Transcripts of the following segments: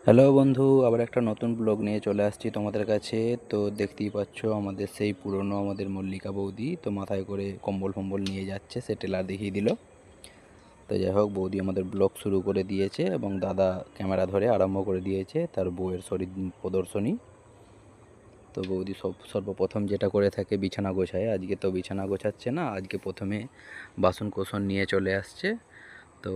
Hello বন্ধু, আবার একটা নতুন ব্লগ নিয়ে চলে আসছি তোমাদের কাছে। তো দেখতেই পাচ্ছ আমাদের সেই পুরনো আমাদের মল্লিকা বৌদি তো মাথায় করে কম্বল ফম্বল নিয়ে যাচ্ছে, সে টেলার দেখিয়ে দিল। তো যাই হোক, বৌদি আমাদের ব্লগ শুরু করে দিয়েছে এবং দাদা ক্যামেরা ধরে আরম্ভ করে দিয়েছে তার বউয়ের শরীর প্রদর্শনী। তো বৌদি সর্বপ্রথম যেটা করে থাকে বিছানা গোছায়, আজকে তো বিছানা গোছাচ্ছে না, আজকে প্রথমে বাসন কোসন নিয়ে চলে আসছে। তো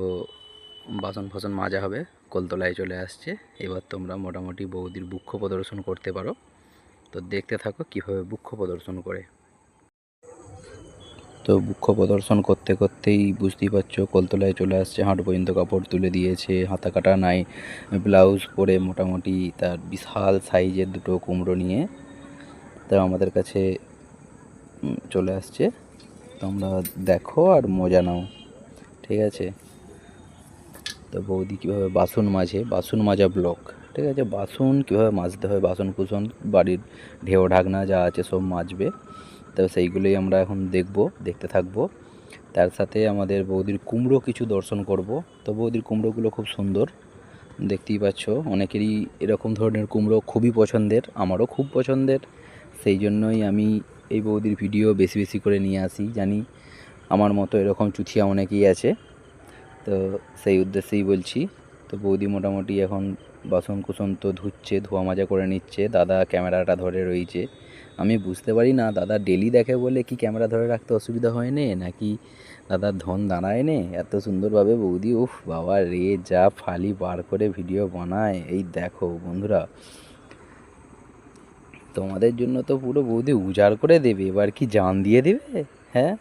বাসন ফাসন মাজা হবে, কলতলায় চলে আসছে। এবার তোমরা মোটামুটি বৌদির বক্ষ প্রদর্শন করতে পারো। তো দেখতে থাকো কীভাবে বক্ষ প্রদর্শন করে। তো বক্ষ প্রদর্শন করতে করতেই বুঝতেই পারছো, কলতলায় চলে আসছে, হাঁটু পর্যন্ত কাপড় তুলে দিয়েছে, হাতা কাটা নাই, ব্লাউজ পরে মোটামুটি তার বিশাল সাইজের দুটো কুমড়ো নিয়ে তা আমাদের কাছে চলে আসছে। তোমরা দেখো আর মজা নাও, ঠিক আছে? তো বৌদি কীভাবে বাসন মাজে, বাসন মাজা ব্লক, ঠিক আছে? বাসন কীভাবে মাজতে হয়, বাসন কুসন বাড়ির ঢেউ ঢাকনা যা আছে সব মাজবে। তো সেইগুলোই আমরা এখন দেখতে থাকবো। তার সাথে আমাদের বৌদির কুমড়ো কিছু দর্শন করব। তো বৌদির কুমড়োগুলো খুব সুন্দর, দেখতেই পাচ্ছ। অনেকেরই এরকম ধরনের কুমড়ো খুবই পছন্দের, আমারও খুব পছন্দের। সেই জন্যই আমি এই বৌদির ভিডিও বেশি বেশি করে নিয়ে আসি। জানি আমার মতো এরকম চুথিয়া অনেকেই আছে, তো সেই উদ্দেশ্যেই বলছি। তো বৌদি মোটামুটি এখন বাসন কুসন তো ধুচ্ছে, ধোয়া মাজা করে নিচ্ছে, দাদা ক্যামেরাটা ধরে রয়েছে। আমি বুঝতে পারি না দাদা ডেলি দেখে বলে কি ক্যামেরা ধরে রাখতে অসুবিধা হয় নে, নাকি দাদার ধন দাঁড়ায় নে এত সুন্দরভাবে বৌদি, উফ বাবা রে, যা ফালি বার করে ভিডিও বানায়। এই দেখো বন্ধুরা, তোমাদের জন্য তো পুরো বৌদি উজাড় করে দেবে, এবার কি জান দিয়ে দেবে। হ্যাঁ,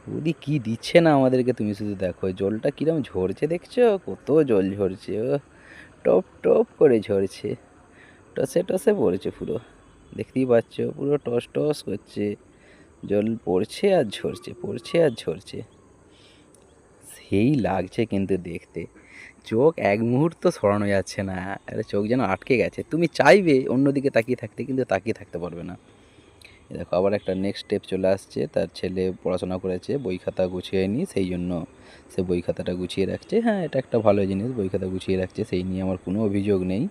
বৌদি কি দিচ্ছে না আমাদেরকে, তুমি শুধু দেখো জলটা কিরম ঝরছে, দেখছো কত জল ঝরছে, ও টপ টপ করে ঝরছে, টসে টসে পড়ছে পুরো, দেখতেই পাচ্ছ পুরো টস টস করছে, জল পড়ছে আর ঝরছে, পড়ছে আর ঝরছে, সেই লাগছে কিন্তু দেখতে। চোখ এক মুহূর্ত সরানো যাচ্ছে না, আরে চোখ যেন আটকে গেছে, তুমি চাইবে অন্যদিকে তাকিয়ে থাকতে কিন্তু তাকিয়ে থাকতে পারবে না। দেখো আবার একটা নেক্সট স্টেপ চলে আসছে, তার ছেলে পড়াশোনা করেছে, বই খাতা গুছিয়ে নি, সেই জন্য সে বই খাতাটা গুছিয়ে রাখছে। হ্যাঁ, এটা একটা ভালো জিনিস, বই খাতা গুছিয়ে রাখছে, সেই নিয়ে আমার কোনো অভিযোগ নেই।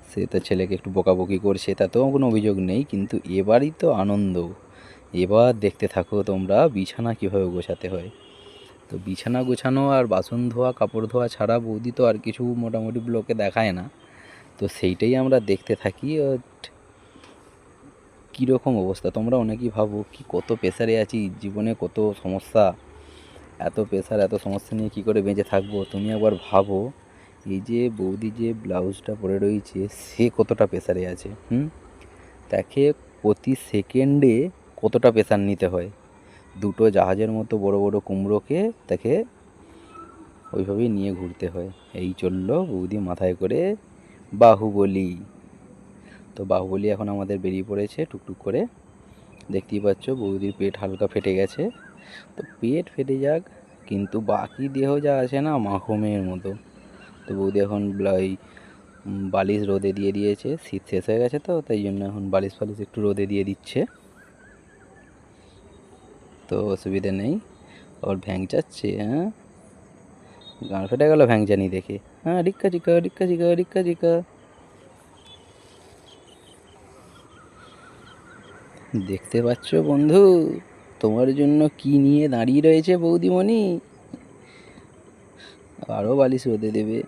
সে তার ছেলেকে একটু বকাবকি করছে, তাতেও কোনো অভিযোগ নেই, কিন্তু এবারই তো আনন্দ। এবার দেখতে থাকো তোমরা বিছানা কীভাবে গোছাতে হয়। তো বিছানা গোছানো আর বাসন ধোয়া কাপড় ধোয়া ছাড়া বৌদি তো আর কিছু মোটামুটি ব্লকে দেখায় না। তো সেইটাই আমরা দেখতে থাকি। কীরকম অবস্থা, তোমরা অনেকেই ভাবো কি কত প্রেসারে আছি, জীবনে কত সমস্যা, এত প্রেসার এত সমস্যা নিয়ে কী করে বেঁচে থাকবো। তুমি একবার ভাবো, এই যে বৌদি যে ব্লাউজটা পরে রয়েছে সে কতটা প্রেসারে আছে। তাকে প্রতি সেকেন্ডে কতটা প্রেসার নিতে হয়, দুটো জাহাজের মতো বড় বড় কুমড়োকে তাকে ওইভাবেই নিয়ে ঘুরতে হয়। এই চললো বৌদি মাথায় করে বাহুবলী। তো বাহুবলী এখন আমাদের বেরিয়ে পড়েছে টুকটুক করে, দেখতেই পাচ্ছ বৌদির পেট হালকা ফেটে গেছে। তো পেট ফেটে যাক, কিন্তু বাকি দেহ যা আছে না মাখমের মতো। তো বৌদি এখন বালিশ রোদে দিয়ে দিয়েছে, শীত শেষ হয়ে গেছে তো তাই জন্য এখন বালিশ ফালিশ একটু রোদে দিয়ে দিচ্ছে, তো অসুবিধা নেই। ওর ভ্যাং চাচ্ছে, হ্যাঁ গান ফেটে গেল ভ্যাংচানি দেখে, হ্যাঁ রিক্কা চিকা রিক্কা চিকা রিক্কা চিকা। দেখতে পাচ্ছ বন্ধু, তোমার জন্য কি নিয়ে দাঁড়িয়ে রয়েছে বৌদিমণি, আরও বালিশ রোদে দেবে,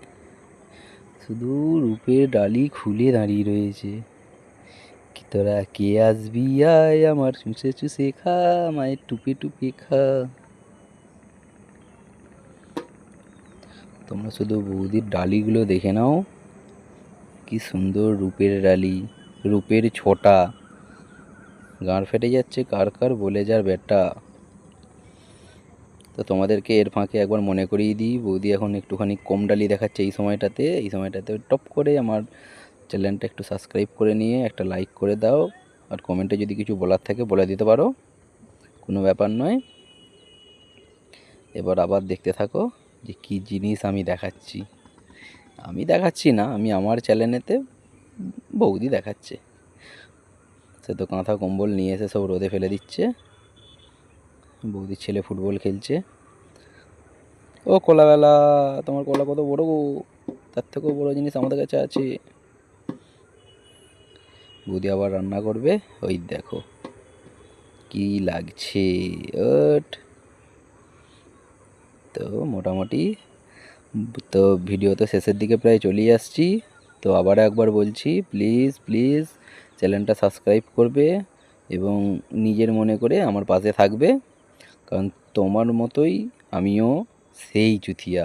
শুধু রূপের ডালি খুলে দাঁড়িয়ে রয়েছে। কি তোরা কে আসবি আয় আমার চুষে চুষে খা, মায়ের টুপে টুপে খা। তোমরা শুধু বৌদির ডালিগুলো দেখে নাও, কি সুন্দর রূপের ডালি, রূপের ছোটা, গাঁড় ফেটে যাচ্ছে কার কার বলে যার বেটা। তো তোমাদেরকে এর ফাঁকে একবার মনে করিয়ে দিই, বৌদি এখন একটুখানি কম ডালি দেখাচ্ছে এই সময়টাতে টপ করে আমার চ্যানেলটা একটু সাবস্ক্রাইব করে নিয়ে একটা লাইক করে দাও, আর কমেন্টে যদি কিছু বলার থাকে বলে দিতে পারো, কোনো ব্যাপার নয়। এবার আবার দেখতে থাকো যে কী জিনিস আমি দেখাচ্ছি। আমি দেখাচ্ছি না, আমি আমার চ্যানেলেতে বৌদি দেখাচ্ছে। সে তো কাঁথা কম্বল নিয়ে এসে সব রোদে ফেলে দিচ্ছে, বৌদির ছেলে ফুটবল খেলছে। ও কোলাবেলা, তোমার কোলা কত বড় গো, তার থেকেও বড় জিনিস আমাদের কাছে আছে। বৌদি আবার রান্না করবে, ওই দেখো কি লাগছে। ওট তো মোটামুটি তো ভিডিও তো শেষের দিকে প্রায় চলেই আসছি। তো আবার একবার বলছি, প্লিজ প্লিজ চ্যানেলটা সাবস্ক্রাইব করবে এবং নিজের মনে করে আমার পাশে থাকবে, কারণ তোমার মতোই আমিও সেই চুতিয়া।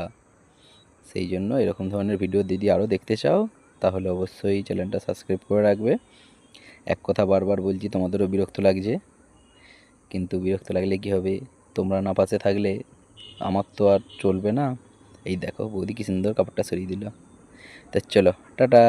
সেই জন্য এরকম ধরনের ভিডিও যদি আরও দেখতে চাও তাহলে অবশ্যই চ্যানেলটা সাবস্ক্রাইব করে রাখবে। এক কথা বারবার বলছি, তোমাদেরও বিরক্ত লাগছে, কিন্তু বিরক্ত লাগলে কি হবে, তোমরা না পাশে থাকলে আমার তো আর চলবে না। এই দেখো বৌদি কি সুন্দর কাপড়টা সরিয়ে দিল। তা চলো টাটা।